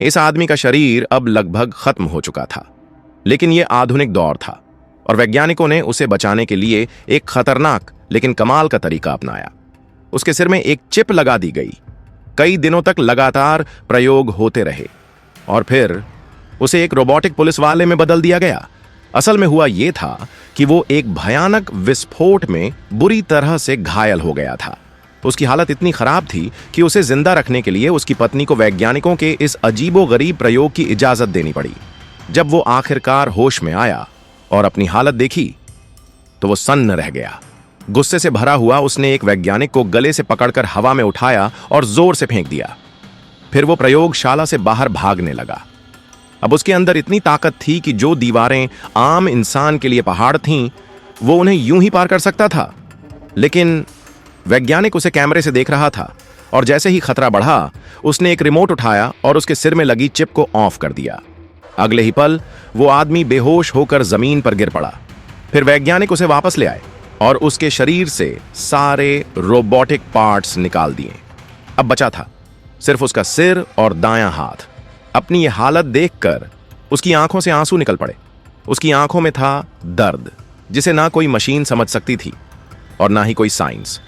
इस आदमी का शरीर अब लगभग खत्म हो चुका था, लेकिन यह आधुनिक दौर था और वैज्ञानिकों ने उसे बचाने के लिए एक खतरनाक लेकिन कमाल का तरीका अपनाया। उसके सिर में एक चिप लगा दी गई। कई दिनों तक लगातार प्रयोग होते रहे और फिर उसे एक रोबोटिक पुलिस वाले में बदल दिया गया। असल में हुआ यह था कि वो एक भयानक विस्फोट में बुरी तरह से घायल हो गया था। उसकी हालत इतनी खराब थी कि उसे जिंदा रखने के लिए उसकी पत्नी को वैज्ञानिकों के इस अजीबोगरीब प्रयोग की इजाजत देनी पड़ी। जब वो आखिरकार होश में आया और अपनी हालत देखी तो वो सन्न रह गया। गुस्से से भरा हुआ उसने एक वैज्ञानिक को गले से पकड़कर हवा में उठाया और जोर से फेंक दिया। फिर वो प्रयोगशाला से बाहर भागने लगा। अब उसके अंदर इतनी ताकत थी कि जो दीवारें आम इंसान के लिए पहाड़ थीं, वो उन्हें यूं ही पार कर सकता था। लेकिन वैज्ञानिक उसे कैमरे से देख रहा था और जैसे ही खतरा बढ़ा, उसने एक रिमोट उठाया और उसके सिर में लगी चिप को ऑफ कर दिया। अगले ही पल वो आदमी बेहोश होकर जमीन पर गिर पड़ा। फिर वैज्ञानिक उसे वापस ले आए और उसके शरीर से सारे रोबोटिक पार्ट्स निकाल दिए। अब बचा था सिर्फ उसका सिर और दायां हाथ। अपनी यह हालत देखकर उसकी आंखों से आंसू निकल पड़े। उसकी आंखों में था दर्द जिसे ना कोई मशीन समझ सकती थी और ना ही कोई साइंस।